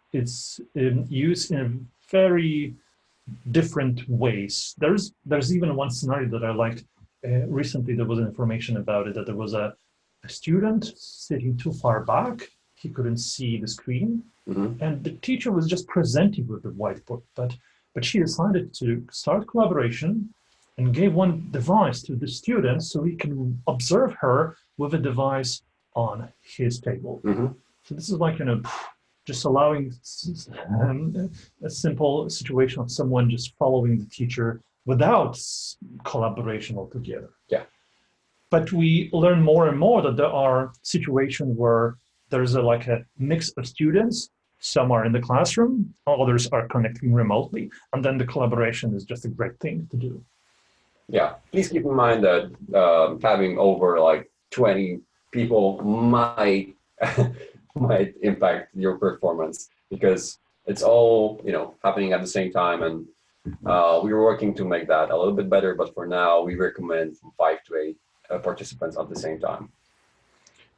used in very different ways. There's even one scenario that I liked. Recently, there was information about it, that there was a student sitting too far back. He couldn't see the screen. And the teacher was just presenting with the whiteboard. But she decided to start collaboration and gave one device to the student so he can observe her with a device on his table. So this is like, just allowing a simple situation of someone just following the teacher without collaboration altogether. Yeah. But we learn more and more that there are situations where there's like a mix of students. Some are in the classroom, others are connecting remotely, and then the collaboration is just a great thing to do. Yeah, please keep in mind that having over like 20 people might might impact your performance, because it's all happening at the same time, and we're working to make that a little bit better. But for now, we recommend from 5 to 8 participants at the same time.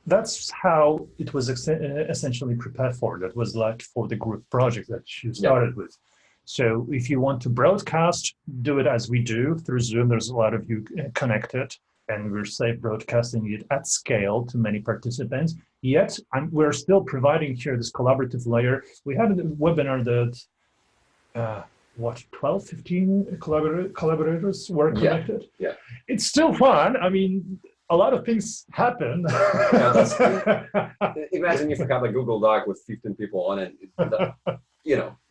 That's how it was essentially prepared for. That was like for the group project that you started with. So if you want to broadcast, do it as we do through Zoom. There's a lot of you connected, and we're safe broadcasting it at scale to many participants. Yet we're still providing here this collaborative layer. We had a webinar that, 12, 15 collaborators were connected. Yeah. It's still fun. I mean, a lot of things happen. Imagine if you have a Google Doc with 15 people on it.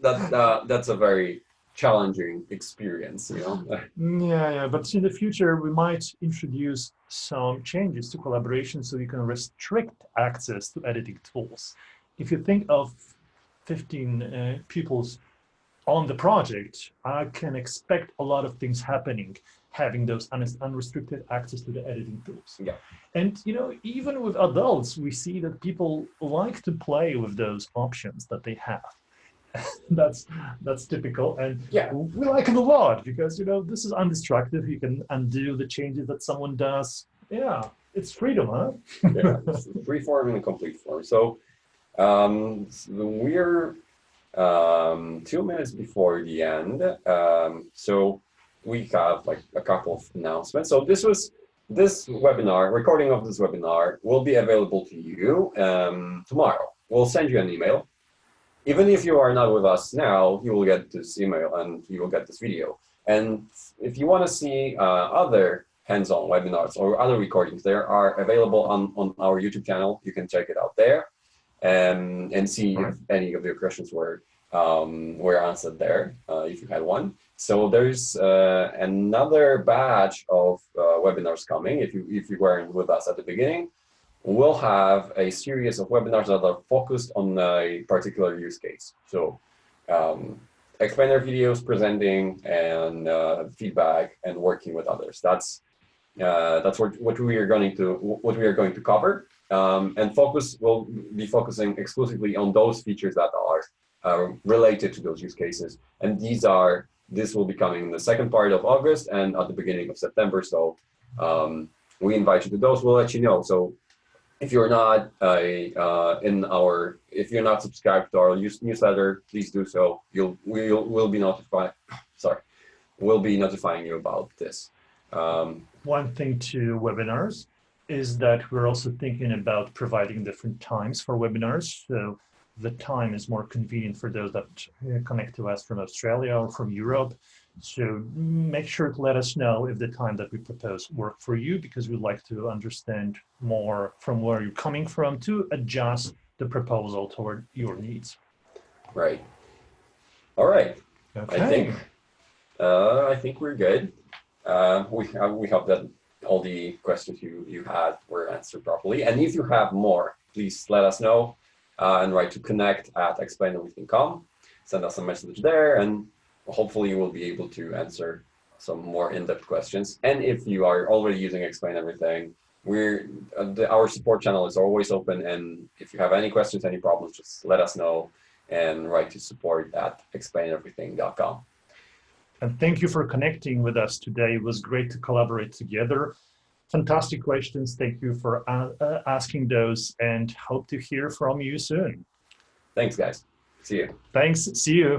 That's a very challenging experience. Yeah. But in the future, we might introduce some changes to collaboration so you can restrict access to editing tools. If you think of 15 people on the project, I can expect a lot of things happening, having those unrestricted access to the editing tools. Yeah. And even with adults, we see that people like to play with those options that they have. that's typical, and we like it a lot because this is undestructive. You can undo the changes that someone does. Yeah, it's freedom, huh? Yeah, it's free form and complete form. So we're 2 minutes before the end. So we have like a couple of announcements. So this webinar, recording of this webinar will be available to you tomorrow. We'll send you an email. Even if you are not with us now, you will get this email and you will get this video. And if you want to see other hands-on webinars or other recordings, they are available on our YouTube channel. You can check it out there and see if any of your questions were answered there, if you had one. So there's another batch of webinars coming. If you weren't with us at the beginning, we'll have a series of webinars that are focused on a particular use case. So explainer videos, presenting, and feedback, and working with others. That's what we are going to cover. And we'll be focusing exclusively on those features that are related to those use cases. And this will be coming in the second part of August and at the beginning of September. So we invite you to those. We'll let you know. So if you're not if you're not subscribed to our newsletter, please do so. We'll be notifying you about this. One thing to webinars is that we're also thinking about providing different times for webinars. So the time is more convenient for those that connect to us from Australia or from Europe. So make sure to let us know if the time that we propose work for you, because we'd like to understand more from where you're coming from to adjust the proposal toward your needs. Right. All right. Okay. I think we're good. We hope that all the questions you had were answered properly. And if you have more, please let us know and write to connect@explaineverything.com. Send us a message there, and hopefully you will be able to answer some more in-depth questions. And if you are already using Explain Everything, our support channel is always open. And if you have any questions, any problems, just let us know and write to support@explaineverything.com. And thank you for connecting with us today. It was great to collaborate together. fantastic questions. Thank you for asking those, and hope to hear from you soon. Thanks, guys. See you. Thanks. See you.